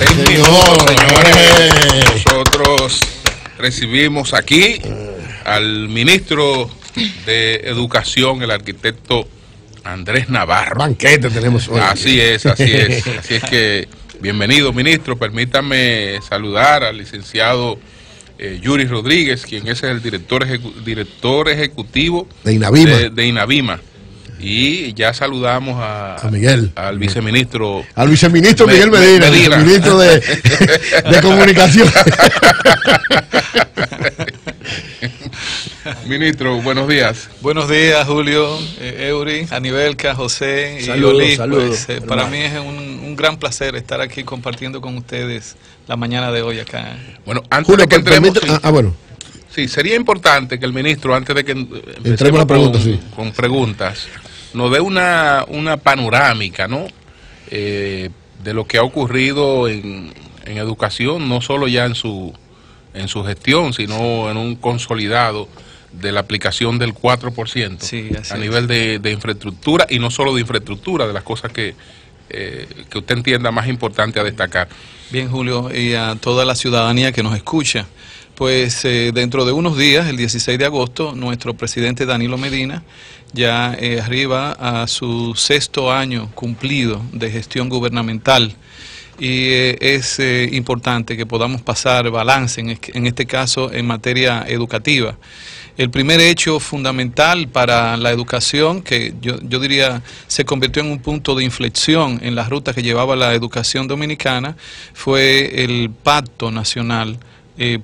Señores, nosotros recibimos aquí al ministro de Educación, el arquitecto Andrés Navarro. Banquete tenemos hoy. Así es, así es. Así es que, bienvenido, ministro. Permítame saludar al licenciado Yuri Rodríguez, quien es el director ejecutivo de INAVIMA. Y ya saludamos a Miguel, al viceministro. Al viceministro Miguel Medina. Viceministro de Comunicación. Ministro, buenos días. Buenos días, Julio, Eury, Anibelca, José y Oli. Pues, para mí es un gran placer estar aquí compartiendo con ustedes la mañana de hoy acá. Bueno, antes Julio, de que entremos... Sí, sería importante que el ministro, antes de que empecemos con preguntas, nos dé una panorámica, ¿no? De lo que ha ocurrido en educación, no solo ya en su gestión, sino en un consolidado de la aplicación del 4% sí, a nivel de infraestructura, y no solo de infraestructura, de las cosas que usted entienda más importante a destacar. Bien, Julio, y a toda la ciudadanía que nos escucha. Pues dentro de unos días, el 16 de agosto, nuestro presidente Danilo Medina ya arriba a su 6º año cumplido de gestión gubernamental. Y es importante que podamos pasar balance, en este caso en materia educativa. El primer hecho fundamental para la educación, que yo diría se convirtió en un punto de inflexión en la ruta que llevaba la educación dominicana, fue el Pacto Nacional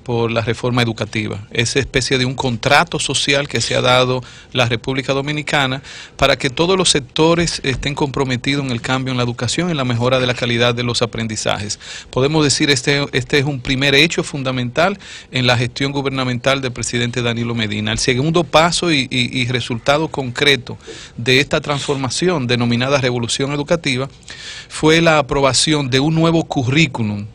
por la reforma educativa, esa especie de un contrato social que se ha dado la República Dominicana para que todos los sectores estén comprometidos en el cambio en la educación y en la mejora de la calidad de los aprendizajes. Podemos decir este es un primer hecho fundamental en la gestión gubernamental del presidente Danilo Medina. El segundo paso y resultado concreto de esta transformación denominada revolución educativa fue la aprobación de un nuevo currículum,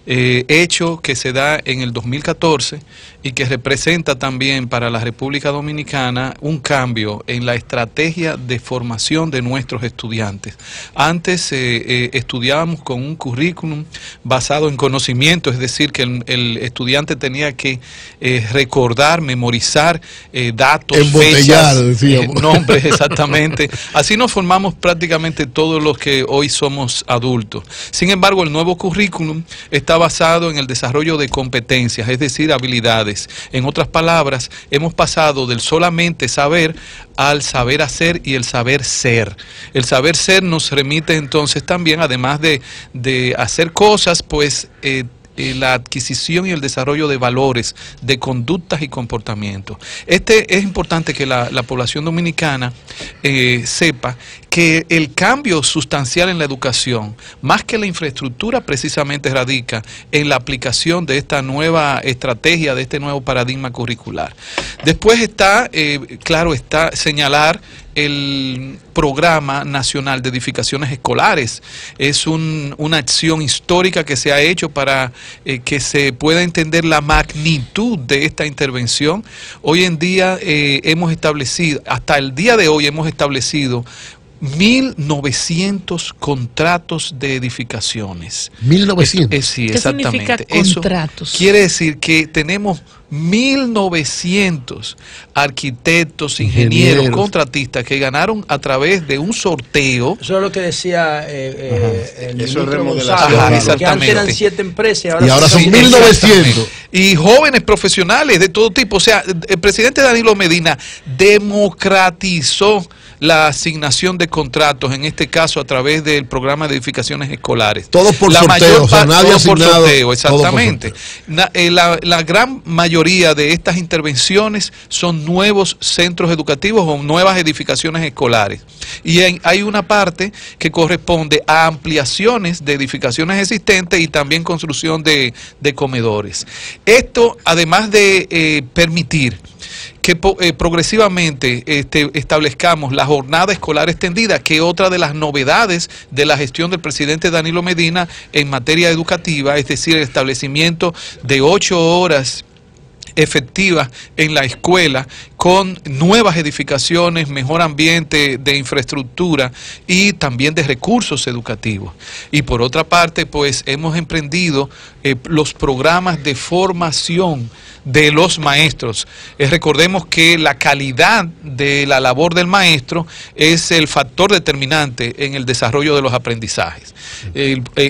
hecho que se da en el 2014 y que representa también para la República Dominicana un cambio en la estrategia de formación de nuestros estudiantes. Antes estudiábamos con un currículum basado en conocimiento, es decir, que el estudiante tenía que recordar, memorizar datos, fechas, nombres, exactamente. Así nos formamos prácticamente todos los que hoy somos adultos. Sin embargo, el nuevo currículum está basado en el desarrollo de competencias, es decir, habilidades. En otras palabras, hemos pasado del solamente saber al saber hacer y el saber ser. El saber ser nos remite entonces también, además de hacer cosas, pues la adquisición y el desarrollo de valores, de conductas y comportamientos. Es importante que la población dominicana sepa que el cambio sustancial en la educación, más que la infraestructura, precisamente radica en la aplicación de esta nueva estrategia, de este nuevo paradigma curricular. Después está, claro, está señalar el Programa Nacional de Edificaciones Escolares. Es una acción histórica que se ha hecho para que se pueda entender la magnitud de esta intervención. Hoy en día hemos establecido, hasta el día de hoy hemos establecido 1.900 contratos de edificaciones. 1.900. Sí, ¿Qué significa contratos? Eso quiere decir que tenemos 1.900 arquitectos, ingenieros, contratistas que ganaron a través de un sorteo. Eso es lo que decía el ministro González, que antes eran 7 empresas y ahora son 1.900. Y jóvenes profesionales de todo tipo. O sea, el presidente Danilo Medina democratizó la asignación de contratos, en este caso a través del programa de edificaciones escolares. Todos por sorteo, o sea, nadie asignado. Por sorteo, exactamente. La gran mayoría de estas intervenciones son nuevos centros educativos o nuevas edificaciones escolares. Y hay una parte que corresponde a ampliaciones de edificaciones existentes y también construcción de comedores. Esto, además de permitir que progresivamente establezcamos la jornada escolar extendida, que es otra de las novedades de la gestión del presidente Danilo Medina en materia educativa, es decir, el establecimiento de 8 horas efectivas en la escuela con nuevas edificaciones, mejor ambiente de infraestructura y también de recursos educativos. Y por otra parte, pues hemos emprendido los programas de formación de los maestros. Recordemos que la calidad de la labor del maestro es el factor determinante en el desarrollo de los aprendizajes.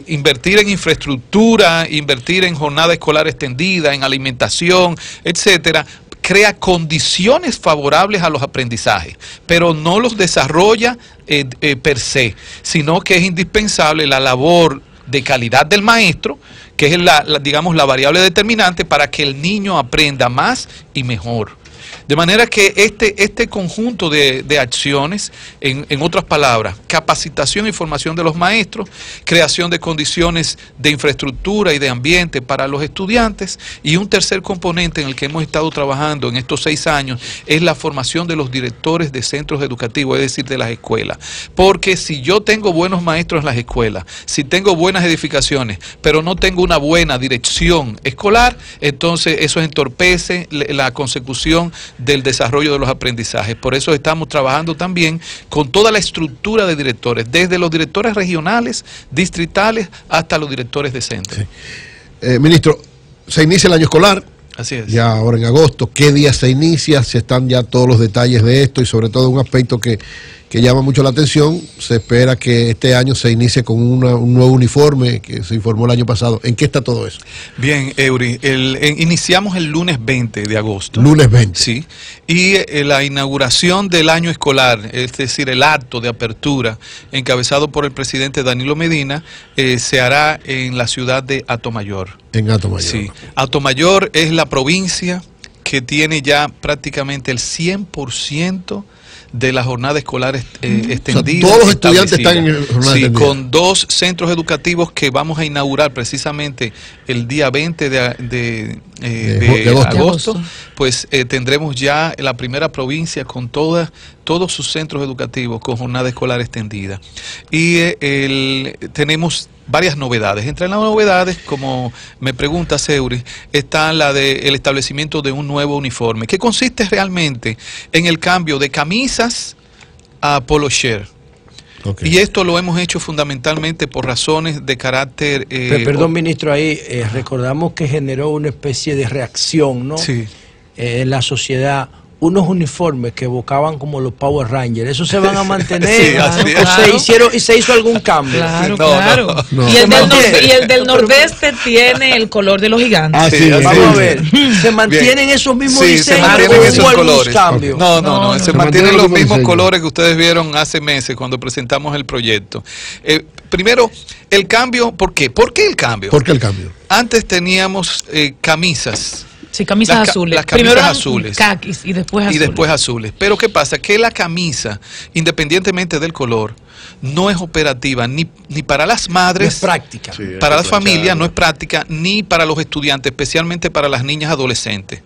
Invertir en infraestructura, invertir en jornada escolar extendida, en alimentación, etcétera, crea condiciones favorables a los aprendizajes, pero no los desarrolla per se, sino que es indispensable la labor de calidad del maestro, que es digamos, la variable determinante para que el niño aprenda más y mejor. De manera que este conjunto de acciones, en otras palabras, capacitación y formación de los maestros, creación de condiciones de infraestructura y de ambiente para los estudiantes, y un tercer componente en el que hemos estado trabajando en estos 6 años es la formación de los directores de centros educativos, es decir, de las escuelas. Porque si yo tengo buenos maestros en las escuelas, si tengo buenas edificaciones, pero no tengo una buena dirección escolar, entonces eso entorpece la consecución del desarrollo de los aprendizajes. Por eso estamos trabajando también con toda la estructura de directores, desde los directores regionales, distritales, hasta los directores de centro. Sí. Ministro, se inicia el año escolar. Así es. Ya ahora en agosto. ¿Qué día se inicia? Si están ya todos los detalles de esto y sobre todo un aspecto que llama mucho la atención. Se espera que este año se inicie con un nuevo uniforme que se informó el año pasado. ¿En qué está todo eso? Bien, Eury, iniciamos el lunes 20 de agosto. Lunes 20. Sí, y la inauguración del año escolar, es decir, el acto de apertura encabezado por el presidente Danilo Medina, se hará en la ciudad de Atomayor. En Atomayor. Sí, Atomayor es la provincia que tiene ya prácticamente el 100% de la jornada escolar extendida. O sea, todos los estudiantes están en jornada extendida. Con 2 centros educativos que vamos a inaugurar precisamente el día 20 de agosto, pues tendremos ya la primera provincia con todos sus centros educativos con jornada escolar extendida. Y tenemos varias novedades. Entre las novedades, como me pregunta Seuri, está la del establecimiento de un nuevo uniforme, que consiste realmente en el cambio de camisas a polo shirt. Okay. Y esto lo hemos hecho fundamentalmente por razones de carácter... Perdón, ministro, ahí recordamos que generó una especie de reacción, ¿no? Sí. En la sociedad. Unos uniformes que evocaban como los Power Rangers, ¿esos se van a mantener? Sí, claro. ¿Se hizo algún cambio? Claro, no, claro. No. Y el del nordeste tiene el color de los gigantes. Ah, sí, vamos a ver. ¿Se mantienen esos mismos diseños? Se mantienen esos colores. Cambios? No, se mantienen los mismos colores que ustedes vieron hace meses cuando presentamos el proyecto. Primero, el cambio, ¿por qué? ¿Por qué el cambio? ¿Por qué el cambio? Antes teníamos camisas. Sí, camisas azules. Las camisas primero azules. Caquis y después azules. Y después azules. Pero ¿qué pasa? Que la camisa, independientemente del color, no es operativa ni para las madres, no es práctica. Sí, para las familias, no es práctica, ni para los estudiantes, especialmente para las niñas adolescentes.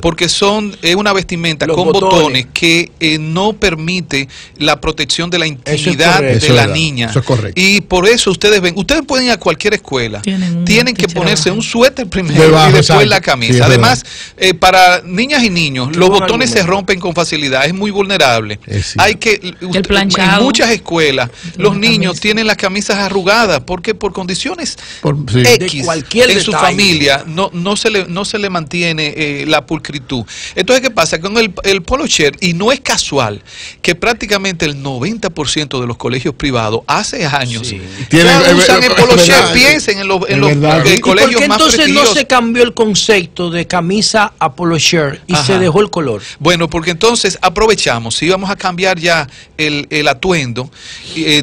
Porque es una vestimenta con botones que no permite la protección de la intimidad de la niña. Eso es correcto. Y por eso ustedes pueden ir a cualquier escuela, tienen que ponerse un suéter primero y después la camisa. Sí, además, para niñas y niños, los botones se rompen con facilidad, es muy vulnerable. En muchas escuelas, los niños tienen las camisas arrugadas, porque por condiciones X en su familia no se le mantiene la pulcritud. Entonces, ¿qué pasa? Con el polo shirt, y no es casual que prácticamente el 90% de los colegios privados hace años ya usan el polo shirt. Piensen en los colegios más prestigiosos. Entonces no se cambió el concepto de camisa a polo shirt y se dejó el color. Bueno, porque entonces aprovechamos, si íbamos a cambiar ya el atuendo,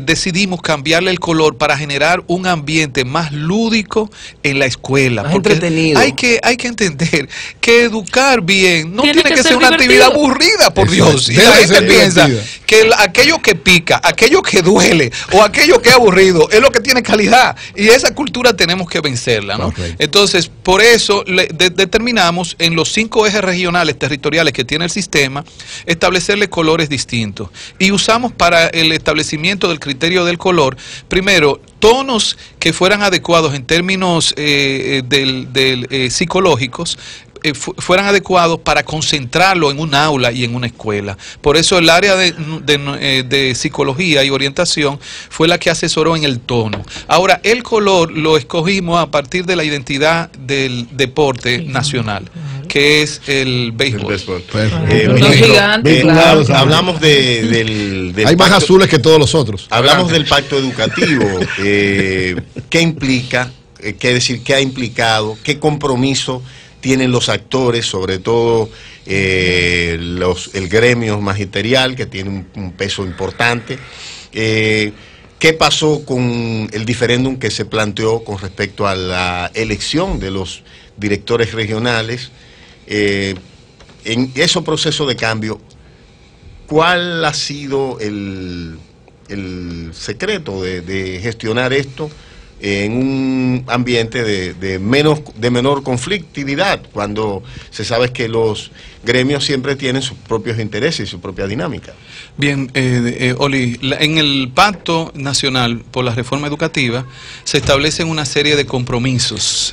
decidimos cambiarle el color para generar un ambiente más lúdico en la escuela. Más entretenido. Hay que entender que educar bien no tiene que ser una actividad aburrida, por Dios. Y la gente piensa que aquello que pica, aquello que duele o aquello que es aburrido es lo que tiene calidad. Y esa cultura tenemos que vencerla, ¿no? Entonces, por eso determinamos en los 5 ejes regionales territoriales que tiene el sistema, establecerle colores distintos. Y usamos para el establecimiento del criterio del color, primero, tonos que fueran adecuados en términos psicológicos, fueran adecuados para concentrarlo en un aula y en una escuela. Por eso el área de psicología y orientación fue la que asesoró en el tono. Ahora, el color lo escogimos a partir de la identidad del deporte nacional, que es el béisbol. Los gigantes, claro. Hablamos del hay más pacto, azules que todos los otros. hablamos del pacto educativo. ¿Qué implica? ¿Qué ha implicado? ¿Qué compromiso tienen los actores, sobre todo el gremio magisterial, que tiene un peso importante? ¿Qué pasó con el diferéndum que se planteó con respecto a la elección de los directores regionales? En ese proceso de cambio, ¿cuál ha sido el secreto de gestionar esto en un ambiente de menor conflictividad, cuando se sabe que los gremios siempre tienen sus propios intereses y su propia dinámica? Bien, Oli, en el Pacto Nacional por la Reforma Educativa se establecen una serie de compromisos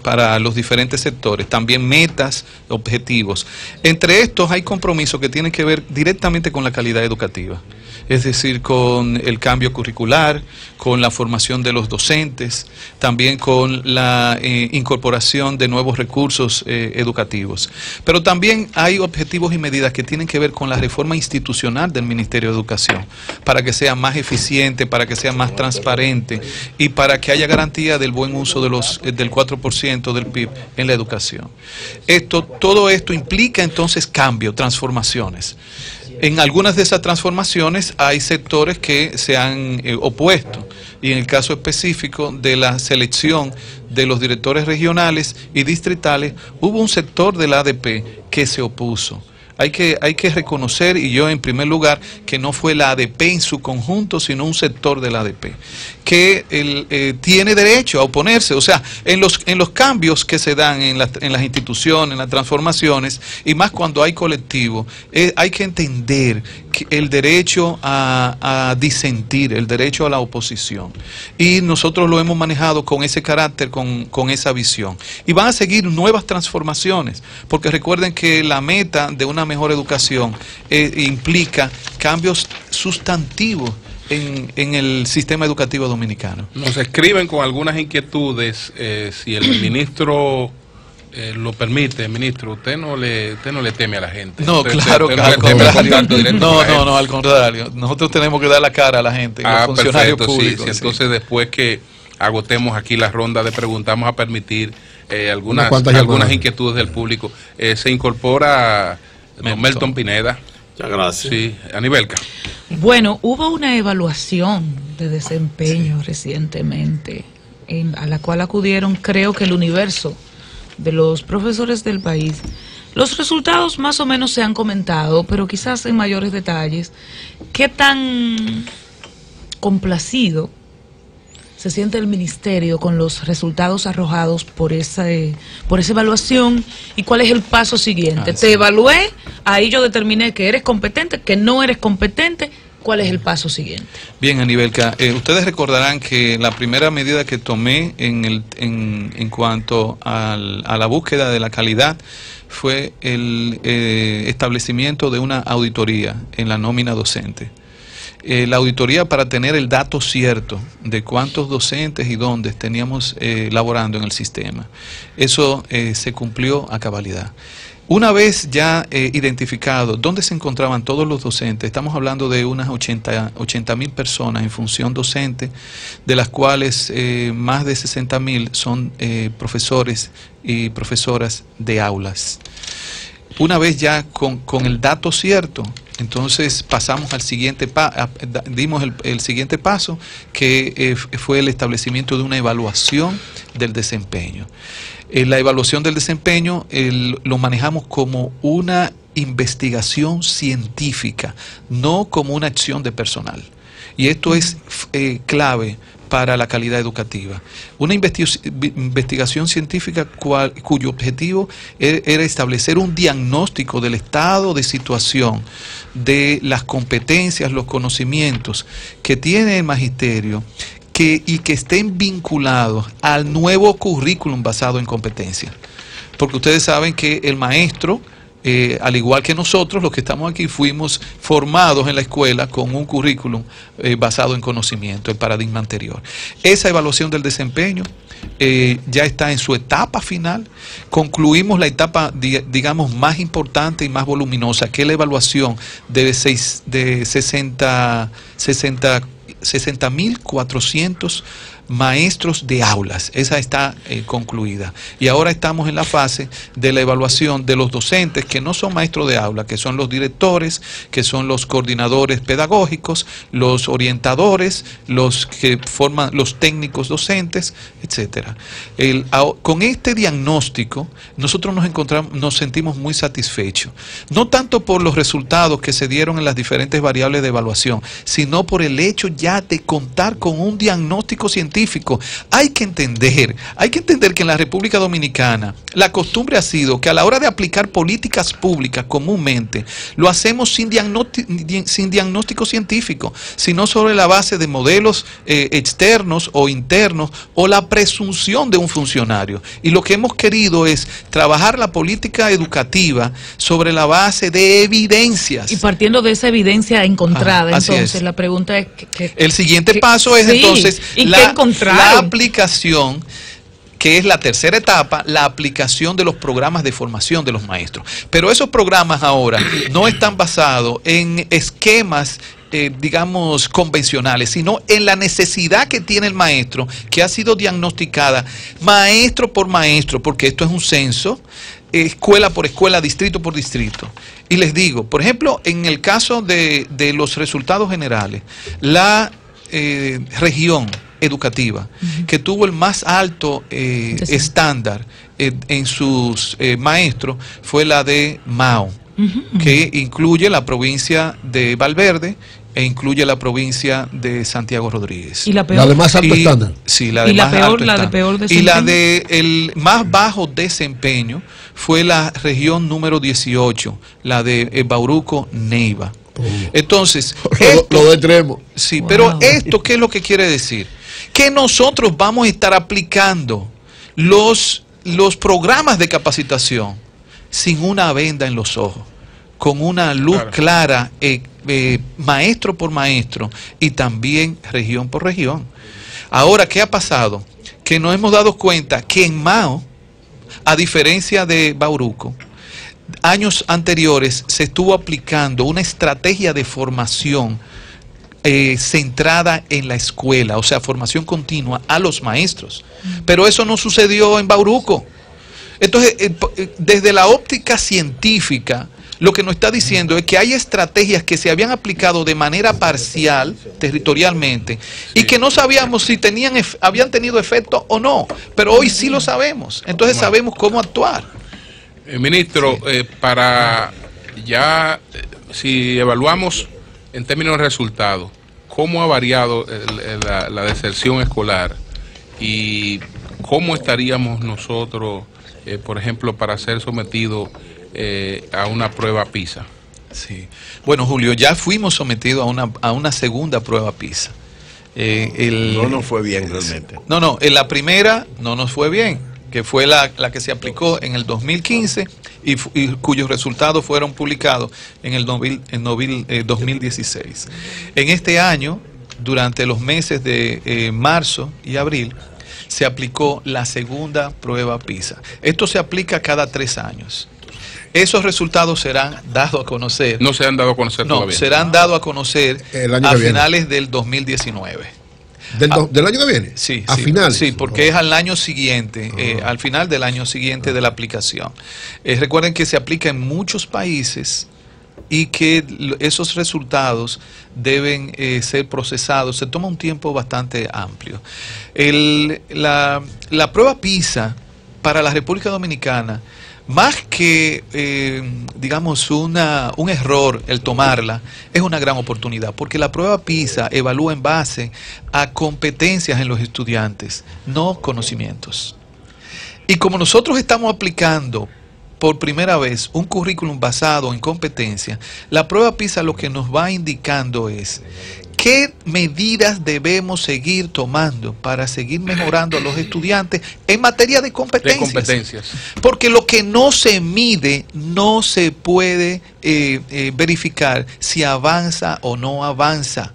para los diferentes sectores, también metas, objetivos. Entre estos hay compromisos que tienen que ver directamente con la calidad educativa, es decir, con el cambio curricular, con la formación de los docentes, también con la incorporación de nuevos recursos educativos. Pero también hay objetivos y medidas que tienen que ver con la reforma institucional del Ministerio de Educación, para que sea más eficiente, para que sea más transparente y para que haya garantía del buen uso del 4% del PIB en la educación. Todo esto implica entonces cambio, transformaciones. En algunas de esas transformaciones hay sectores que se han opuesto, y en el caso específico de la selección de los directores regionales y distritales, hubo un sector de la ADP que se opuso. Hay que reconocer, y yo en primer lugar, que no fue la ADP en su conjunto, sino un sector de la ADP, que tiene derecho a oponerse. O sea, en los cambios que se dan en las instituciones, en las transformaciones, y más cuando hay colectivo, hay que entender el derecho a disentir, el derecho a la oposición. Y nosotros lo hemos manejado con ese carácter, con esa visión. Y van a seguir nuevas transformaciones, porque recuerden que la meta de una mejor educación implica cambios sustantivos en el sistema educativo dominicano. Nos escriben con algunas inquietudes, si el ministro lo permite, ministro, usted no le teme a la gente. No, claro, al contrario. No, al contrario. Nosotros tenemos que dar la cara a la gente, los funcionarios públicos. Sí. Entonces, después que agotemos aquí la ronda de preguntas, vamos a permitir algunas inquietudes del público. Se incorpora don Melton Pineda. Muchas gracias. Sí, Anibelka. Bueno, hubo una evaluación de desempeño recientemente, a la cual acudieron, creo que el universo de los profesores del país. Los resultados más o menos se han comentado, pero quizás en mayores detalles. ¿Qué tan complacido se siente el ministerio con los resultados arrojados por esa evaluación, y cuál es el paso siguiente? Te evalué, ahí yo determiné que eres competente, que no eres competente, ¿cuál es el paso siguiente? Bien, Anibelka, ustedes recordarán que la primera medida que tomé en cuanto a la búsqueda de la calidad fue el establecimiento de una auditoría en la nómina docente. La auditoría para tener el dato cierto de cuántos docentes y dónde teníamos laborando en el sistema. Eso se cumplió a cabalidad. Una vez ya identificado dónde se encontraban todos los docentes, estamos hablando de unas 80.000 personas en función docente, de las cuales más de 60.000 son profesores y profesoras de aulas. Una vez ya con el dato cierto, entonces pasamos al siguiente dimos el siguiente paso, que fue el establecimiento de una evaluación del desempeño. La evaluación del desempeño lo manejamos como una investigación científica, no como una acción de personal. Y esto es clave para la calidad educativa. Una investigación científica cuyo objetivo era establecer un diagnóstico del estado de situación, de las competencias, los conocimientos que tiene el magisterio, y que estén vinculados al nuevo currículum basado en competencias. porque ustedes saben que el maestro, al igual que nosotros, los que estamos aquí, fuimos formados en la escuela con un currículum basado en conocimiento, el paradigma anterior. Esa evaluación del desempeño ya está en su etapa final. Concluimos la etapa, digamos, más importante y más voluminosa, que es la evaluación de 60.400 maestros de aulas. Esa está concluida. Y ahora estamos en la fase de la evaluación de los docentes que no son maestros de aula, que son los directores, que son los coordinadores pedagógicos, los orientadores, los que forman los técnicos docentes, etcétera. Con este diagnóstico nosotros nos sentimos muy satisfechos, no tanto por los resultados que se dieron en las diferentes variables de evaluación, sino por el hecho ya de contar con un diagnóstico científico. Hay que entender que en la República Dominicana la costumbre ha sido que a la hora de aplicar políticas públicas comúnmente lo hacemos sin diagnóstico científico, sino sobre la base de modelos externos o internos o la presunción de un funcionario. Y lo que hemos querido es trabajar la política educativa sobre la base de evidencias. Y partiendo de esa evidencia encontrada, entonces la pregunta es el siguiente paso es entonces la aplicación, que es la tercera etapa, la aplicación de los programas de formación de los maestros. Pero esos programas ahora no están basados en esquemas digamos, convencionales, sino en la necesidad que tiene el maestro, que ha sido diagnosticada maestro por maestro, porque esto es un censo, escuela por escuela, distrito por distrito. Y les digo, por ejemplo, en el caso de los resultados generales, la región educativa que tuvo el más alto estándar en sus maestros fue la de Mao, que incluye la provincia de Valverde e incluye la provincia de Santiago Rodríguez. ¿Y la peor? ¿La de más alto estándar? Sí, la de más alto estándar. ¿La de peor desempeño? Y la de el más bajo desempeño fue la región número 18, la de Bauruco, Neiva. Entonces, lo extremo. Sí, pero esto, ¿qué es lo que quiere decir? Que nosotros vamos a estar aplicando los programas de capacitación sin una venda en los ojos, con una luz clara, maestro por maestro y también región por región. Ahora, ¿qué ha pasado? Que nos hemos dado cuenta que en Mao, a diferencia de Bauruco, años anteriores se estuvo aplicando una estrategia de formación centrada en la escuela, o sea, formación continua a los maestros. Pero eso no sucedió en Bauruco. Entonces, desde la óptica científica, lo que nos está diciendo es que hay estrategias que se habían aplicado de manera parcial, territorialmente, y que no sabíamos si habían tenido efecto o no, pero hoy sí lo sabemos. Entonces sabemos cómo actuar. Ministro, para ya, si evaluamos en términos de resultados, ¿cómo ha variado la deserción escolar? ¿Y cómo estaríamos nosotros, por ejemplo, para ser sometidos a una prueba PISA? Sí. Bueno, Julio, ya fuimos sometidos a una segunda prueba PISA. No nos fue bien realmente. No, en la primera no nos fue bien, que fue la que se aplicó en el 2015 y cuyos resultados fueron publicados en el 2016. En este año, durante los meses de marzo y abril, se aplicó la segunda prueba PISA. Esto se aplica cada 3 años. Esos resultados serán dados a conocer. No se han dado a conocer todavía. No, serán dados a conocer a finales del 2019. ¿Del año que viene? Sí. ¿A finales? Sí, porque es al año siguiente, al final del año siguiente de la aplicación. Recuerden que se aplica en muchos países y que esos resultados deben ser procesados. Se toma un tiempo bastante amplio. La prueba PISA para la República Dominicana, más que, digamos, un error el tomarla, es una gran oportunidad, porque la prueba PISA evalúa en base a competencias en los estudiantes, no conocimientos. Y como nosotros estamos aplicando por primera vez un currículum basado en competencia, la prueba PISA lo que nos va indicando es ¿qué medidas debemos seguir tomando para seguir mejorando a los estudiantes en materia de competencias? Porque lo que no se mide no se puede verificar si avanza o no avanza.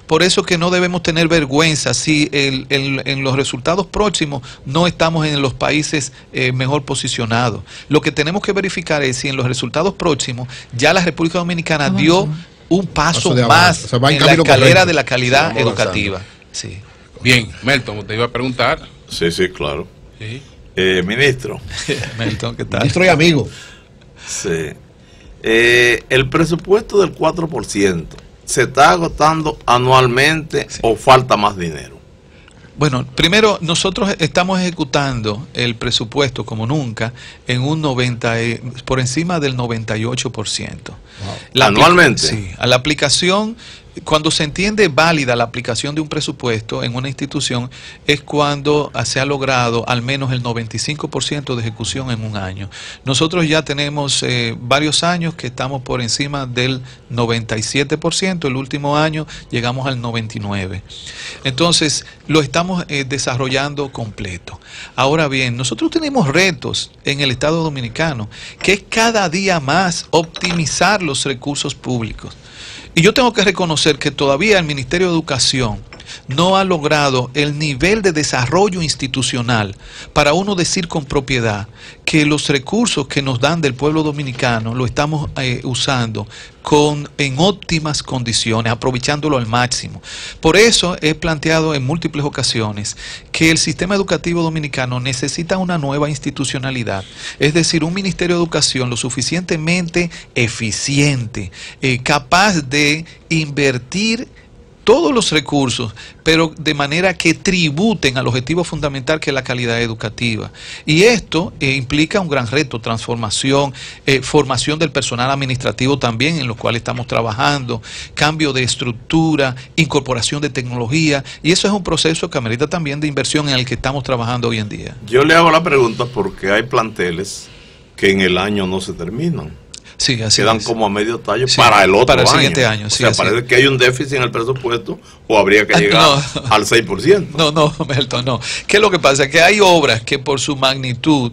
Por eso que no debemos tener vergüenza si en los resultados próximos no estamos en los países mejor posicionados. Lo que tenemos que verificar es si en los resultados próximos ya la República Dominicana dio un paso más en la escalera de la calidad educativa. Sí. Bien, Melton, te iba a preguntar. Sí, claro. Sí. Ministro. Melton, ¿qué tal? Ministro y amigo. Sí. El presupuesto del 4%. ¿Se está agotando anualmente o falta más dinero? Bueno, primero, nosotros estamos ejecutando el presupuesto como nunca en un por encima del 98%. Wow. ¿Anualmente? Sí, a la aplicación, cuando se entiende válida la aplicación de un presupuesto en una institución, es cuando se ha logrado al menos el 95% de ejecución en un año. Nosotros ya tenemos varios años que estamos por encima del 97%, el último año llegamos al 99%. Entonces, lo estamos desarrollando completo. Ahora bien, nosotros tenemos retos en el Estado Dominicano, que es cada día más optimizar los recursos públicos. Y yo tengo que reconocer que todavía el Ministerio de Educación no ha logrado el nivel de desarrollo institucional para uno decir con propiedad que los recursos que nos dan del pueblo dominicano lo estamos usando en óptimas condiciones, aprovechándolo al máximo. Por eso he planteado en múltiples ocasiones que el sistema educativo dominicano necesita una nueva institucionalidad, es decir, un Ministerio de Educación lo suficientemente eficiente, capaz de invertir todos los recursos, pero de manera que tributen al objetivo fundamental que es la calidad educativa. Y esto implica un gran reto, transformación, formación del personal administrativo también, en los cuales estamos trabajando, cambio de estructura, incorporación de tecnología, y eso es un proceso que amerita también de inversión en el que estamos trabajando hoy en día. Yo le hago la pregunta porque hay planteles que en el año no se terminan. Sí, así quedan como a medio tallo para el otro siguiente año. Sí, o sea, parece que hay un déficit en el presupuesto o habría que llegar al 6%. No, Melton, no. ¿Qué es lo que pasa? Que hay obras que por su magnitud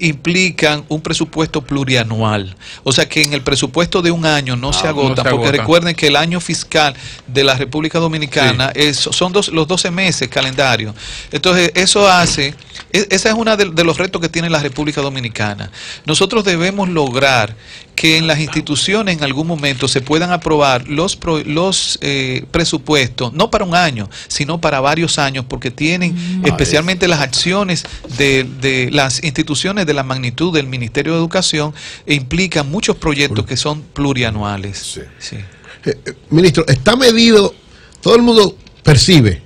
implican un presupuesto plurianual. O sea, que en el presupuesto de un año no se agotan, porque recuerden que el año fiscal de la República Dominicana son los 12 meses calendario. Entonces, eso hace... Ese es uno de los retos que tiene la República Dominicana. Nosotros debemos lograr que en las instituciones en algún momento se puedan aprobar los presupuestos, no para un año, sino para varios años, porque tienen especialmente las acciones de las instituciones de la magnitud del Ministerio de Educación implican muchos proyectos que son plurianuales. Sí. Sí. Ministro, está medido, todo el mundo percibe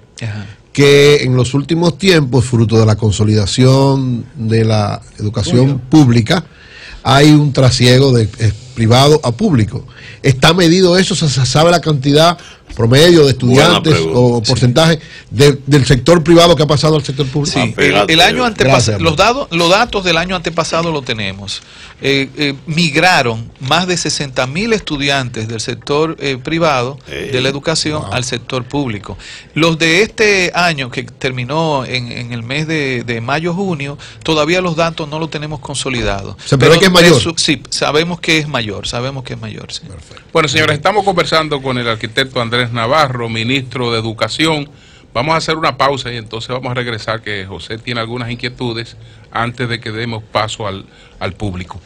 que en los últimos tiempos, fruto de la consolidación de la educación pública, hay un trasiego de privado a público. ¿Está medido eso? ¿Se sabe la cantidad promedio de estudiantes o porcentaje del sector privado que ha pasado al sector público? Sí, el año antepasado, los datos del año antepasado lo tenemos. Migraron más de 60.000 estudiantes del sector privado de la educación al sector público. Los de este año, que terminó en el mes de mayo-junio, todavía los datos no los tenemos consolidados. ¿Se prevé que es mayor? Sí, sabemos que es mayor, sí. Perfecto. Bueno, señores, estamos conversando con el arquitecto Andrés Navarro, ministro de Educación. Vamos a hacer una pausa y entonces vamos a regresar, que José tiene algunas inquietudes antes de que demos paso al público.